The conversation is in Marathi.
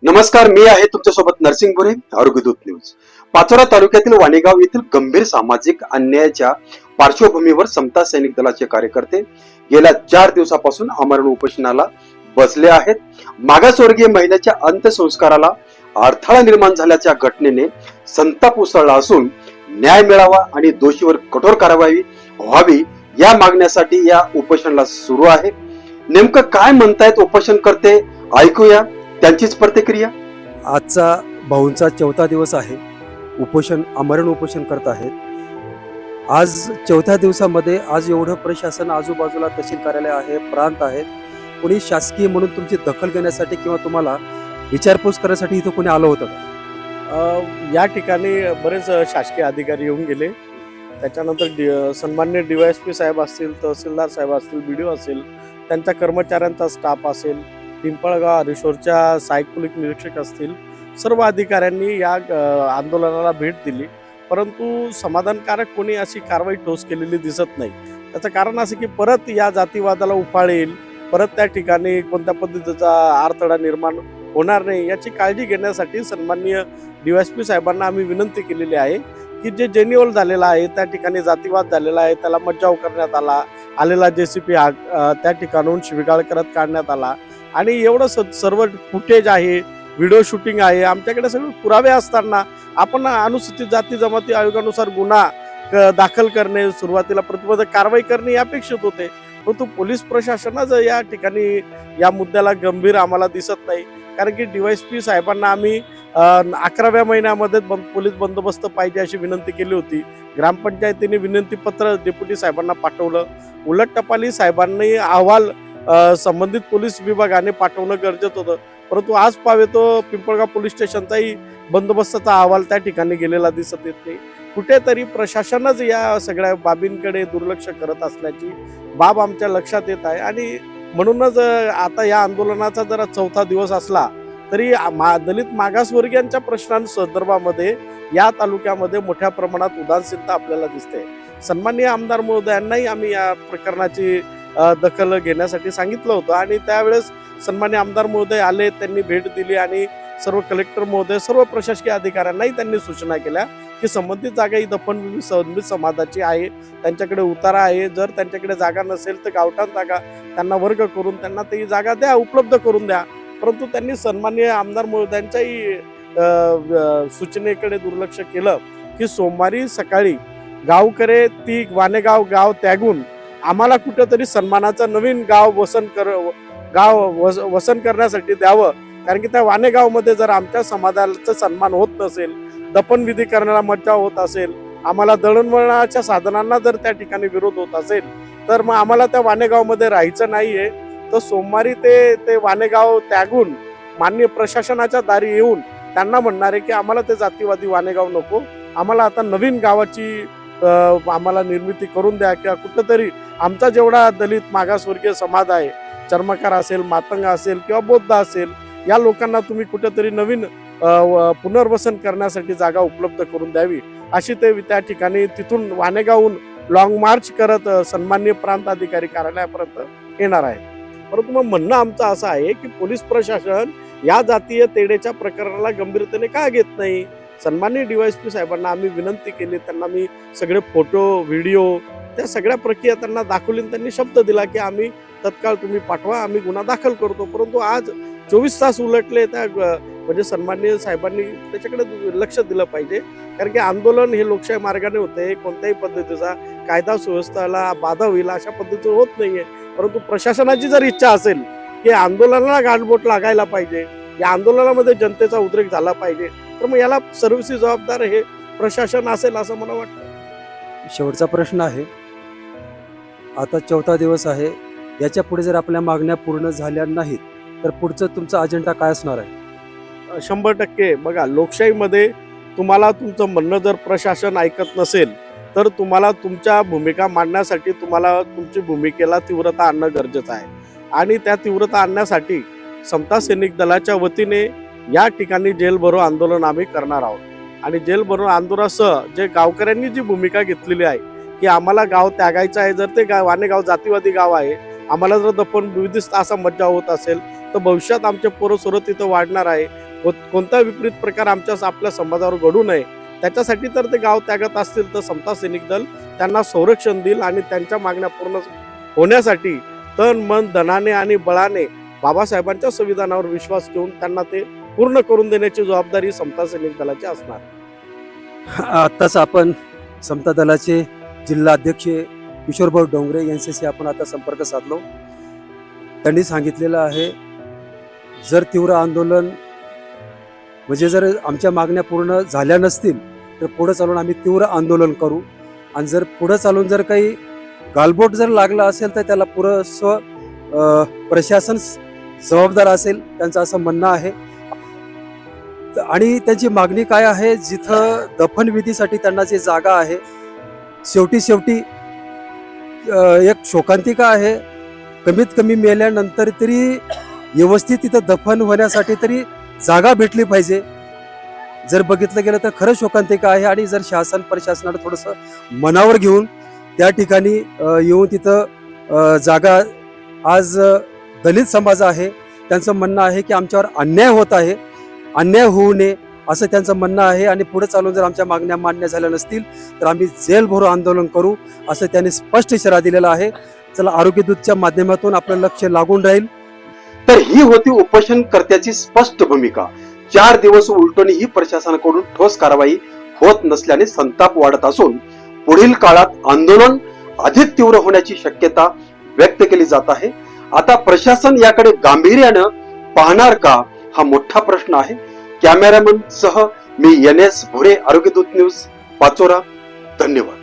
नमस्कार, मी आहे तुमच्यासोबत नरसिंग बुरे, आरोग्यदूत न्यूज. पाचोरा तालुक्यातील वाणेगाव येथील गंभीर सामाजिक अन्यायाच्या पार्श्वभूमीवर समता सैनिक दलाचे कार्यकर्ते गेल्या 4 दिवसापासून आमरण उपोषणाला बसले आहेत. मागासवर्गीय महिलेच्या अंत्यसंस्काराला अडथळा निर्माण झाल्याच्या घटनेने संताप उसळला असून न्याय मिळावा आणि दोषीवर कठोर कारवाई व्हावी या मागण्यासाठी या उपोषणाला सुरू आहे. नेमकं काय म्हणतायत उपोषणकर्ते, ऐकूया त्यांचीच प्रतिक्रिया. आजचा भाऊंचा 4था दिवस आहे. आमरण उपोषण करत आहेत. आज 4थ्या दिवसामध्ये आज एवढं प्रशासन आजूबाजूला तहसील कार्यालय आहे, प्रांत आहेत, कोणी शासकीय म्हणून तुमची दखल घेण्यासाठी किंवा तुम्हाला विचारपूस करण्यासाठी इथं कोणी आलं होतं का? या ठिकाणी बरेच शासकीय अधिकारी येऊन गेले. त्याच्यानंतर सन्माननीय DYSP साहेब असतील, तहसीलदार साहेब असतील, BDO असेल, त्यांच्या कर्मचाऱ्यांचा स्टाफ असेल, पिंपळगाव रिसोर्टच्या सहाय्यक पोलीस निरीक्षक असतील, सर्व अधिकाऱ्यांनी या आंदोलनाला भेट दिली. परंतु समाधानकारक कोणी अशी कारवाई ठोस केलेली दिसत नाही. त्याचं कारण असं की परत या जातीवादाला उफाळ येईल, परत त्या ठिकाणी कोणत्या पद्धतीचा अडथळा निर्माण होणार नाही याची काळजी घेण्यासाठी सन्माननीय DYSP साहेबांना आम्ही विनंती केलेली आहे की जे जेन्युअल झालेला आहे, त्या ठिकाणी जातीवाद झालेला आहे, त्याला मज्जाव करण्यात आलेला JCP त्या ठिकाणून शिवीगाळ करत काढण्यात आला आणि एवढं सर्व फुटेज आहे, व्हिडिओ शूटिंग आहे, आमच्याकडे सगळे पुरावे असताना आपण अनुसूचित जाती जमाती आयोगानुसार गुन्हा दाखल करणे, सुरुवातीला प्रतिबंधक कारवाई करणे अपेक्षित होते. परंतु पोलीस प्रशासनाचं या ठिकाणी या मुद्द्याला गंभीर आम्हाला दिसत नाही. कारण की DYSP साहेबांना आम्ही 11व्या महिन्यामध्ये पोलीस बंदोबस्त पाहिजे अशी विनंती केली होती. ग्रामपंचायतीने विनंती पत्र डेप्युटी साहेबांना पाठवलं. उलट टपाली साहेबांनी अहवाल संबंधित पोलीस विभागाने पाठवणं गरजेचं होतं. परंतु आज पावे तो पिंपळगाव पोलीस स्टेशनचाही बंदोबस्ताचा अहवाल त्या ठिकाणी गेलेला दिसत येत नाही. कुठेतरी प्रशासनच या सगळ्या बाबींकडे दुर्लक्ष करत असल्याची बाब आमच्या लक्षात येत आहे आणि म्हणूनच आता या आंदोलनाचा जरा 4था दिवस असला तरी दलित मागासवर्गीयांच्या प्रश्नांसंदर्भामध्ये या तालुक्यामध्ये मोठ्या प्रमाणात उदासीनता आपल्याला दिसते. सन्माननीय आमदार महोदयांनाही आम्ही या प्रकरणाची दखल घेण्यासाठी सांगितलं होतं आणि त्यावेळेस सन्माननीय आमदार महोदय आले, त्यांनी भेट दिली आणि सर्व कलेक्टर महोदय, सर्व प्रशासकीय अधिकाऱ्यांनाही त्यांनी सूचना केल्या की संबंधित जागा ही दफन समाजाची आहे, त्यांच्याकडे उतारा आहे, जर त्यांच्याकडे जागा नसेल तर गावठाण जागा त्यांना वर्ग करून त्यांना ती जागा द्या, उपलब्ध करून द्या. परंतु त्यांनी सन्माननीय आमदार महोदयांच्याही सूचनेकडे दुर्लक्ष केलं की सोमवारी सकाळी गावकरे ती वाणेगाव गाव त्यागून आम्हाला कुठेतरी सन्मानाचं नवीन गाव वसन करण्यासाठी द्यावं. कारण की त्या वाणेगावमध्ये जर आमच्या समाजाचा सन्मान होत नसेल, दफनविधी करण्याला मज्जाव होत असेल, आम्हाला दळणवळणाच्या साधनांना जर त्या ठिकाणी विरोध होत असेल तर मग आम्हाला त्या वाणेगावमध्ये राहायचं नाहीये. तर सोमवारी ते वाणेगाव त्यागून माननीय प्रशासनाच्या दारी येऊन त्यांना म्हणणार आहे की आम्हाला ते जातीवादी वाणेगाव नको, आम्हाला आता नवीन गावाची आम्हाला निर्मिती करून द्या किंवा कुठंतरी आमचा जेवढा दलित मागासवर्गीय समाज आहे, चर्मकार असेल, मातंग असेल किंवा बौद्ध असेल, या लोकांना तुम्ही कुठेतरी नवीन पुनर्वसन करण्यासाठी जागा उपलब्ध करून द्यावी अशी ते त्या ठिकाणी तिथून वाणेगावहून लॉंग मार्च करत सन्माननीय प्रांत अधिकारी कार्यालयापर्यंत येणार आहे. परंतु मग म्हणणं आमचं असं आहे की पोलीस प्रशासन या जातीय तेढेच्या प्रकरणाला गंभीरतेने का घेत नाही. सन्माननीय DYSP साहेबांना आम्ही विनंती केली, त्यांना मी सगळे फोटो, व्हिडिओ त्या सगळ्या प्रक्रिया त्यांना दाखवली. त्यांनी शब्द दिला की आम्ही तत्काळ तुम्ही पाठवा, आम्ही गुन्हा दाखल करतो. परंतु आज 24 तास उलटले, त्या म्हणजे सन्माननीय साहेबांनी त्याच्याकडे लक्ष दिलं पाहिजे. कारण की आंदोलन हे लोकशाही मार्गाने होते, कोणत्याही पद्धतीचा कायदा सुव्यवस्थेला बाधा होईल अशा पद्धतीचं होत नाहीये. परंतु प्रशासनाची जर इच्छा असेल की आंदोलनाला गाठबोट लागायला पाहिजे, या आंदोलनामध्ये जनतेचा उद्रेक झाला पाहिजे, तर मग याला सर्वस्वी जबाबदार हे प्रशासन असेल असं मला वाटतं. शेवटचा प्रश्न आहे. आता 4था दिवस आहे. याच्या पुढे जर आपल्या मागण्या पूर्ण झाल्या नाहीत तर पुढचं तुमचा अजेंडा काय असणार आहे? 100% बघा, लोकशाहीमध्ये तुम्हाला तुमचं म्हणणं जर प्रशासन ऐकत नसेल तर तुम्हाला तुमच्या भूमिका मांडण्यासाठी तुम्हाला तुमची भूमिकेला तीव्रता आणणं गरजेचं आहे. आणि त्या तीव्रता आणण्यासाठी समता सैनिक दलाच्या वतीने या ठिकाणी जेल भरो आंदोलन आम्ही करणार आहोत. आणि जेल भरो आंदोलनासह जे गावकऱ्यांनी जी भूमिका घेतलेली आहे की आम्हाला गाव त्यागायचं आहे, जर ते वाणेगाव जातीवादी गाव आहे, आम्हाला जर दफन विविध असा मज्जा होत असेल तर भविष्यात आमचे पोरं सोरं तिथं वाढणार आहे. कोणता विपरीत प्रकार आपल्या समाजावर घडू नये त्याच्यासाठी तर ते गाव त्यागत असतील तर समता सैनिक दल त्यांना संरक्षण देईल आणि त्यांच्या मागण्या पूर्ण होण्यासाठी तन मन धनाने आणि बळाने बाबासाहेबांच्या संविधानावर विश्वास ठेवून त्यांना ते पूर्ण करून देण्याची जबाबदारी समता सैनिक दलाची असणार. आत्ताच आपण समता दलाचे जिल्हा अध्यक्ष किशोरभाऊ डोंगरे यांच्याशी आपण आता संपर्क साधलो. त्यांनी सांगितलेलं आहे जर तीव्र आंदोलन म्हणजे जर आमच्या मागण्या पूर्ण झाल्या नसतील तर पुढे चालून आम्ही तीव्र आंदोलन करू आणि जर पुढे चालून जर काही गालबोट जर लागला असेल तर त्याला पुरेसं प्रशासन जबाबदार असेल त्यांचं असं म्हणणं आहे. आणि त्यांची मागणी काय आहे, जिथं दफनविधीसाठी त्यांना जी जागा आहे शेवटी एक शोकांतिका आहे, कमीत कमी मेल्यानंतर तरी व्यवस्थित तिथं दफन होण्यासाठी तरी जागा भेटली पाहिजे. जर बघितलं गेलं तर खरं शोकांतिका आहे. आणि जर शासन प्रशासनानं थोडंसं मनावर घेऊन त्या ठिकाणी येऊन तिथं जागा, आज दलित समाज आहे त्यांचं म्हणणं आहे की आमच्यावर अन्याय होत आहे, अन्याय होऊ नये असं त्यांचं म्हणणं आहे. आणि पुढे चालून जर आमच्या मागण्या मान्य झाल्या नसतील तर आम्ही जेल भरो आंदोलन करू असं त्यांनी स्पष्ट इशारा दिलेला आहे. चला, आरोग्य दूतच्या माध्यमातून आपलं लक्ष लागून राहील. तर ही होती उपोषणकर्त्याची स्पष्ट भूमिका. 4 दिवस उलटूनही प्रशासनाकडून ठोस कारवाई होत नसल्याने संताप वाढत असून पुढील काळात आंदोलन अधिक तीव्र होण्याची शक्यता व्यक्त केली जात आहे. आता प्रशासन याकडे गांभीर्यानं पाहणार का, हा मोठा प्रश्न आहे. कॅमेरामन सह मी NS भुरे, आरोग्य दूत न्यूज, पाचोरा. धन्यवाद.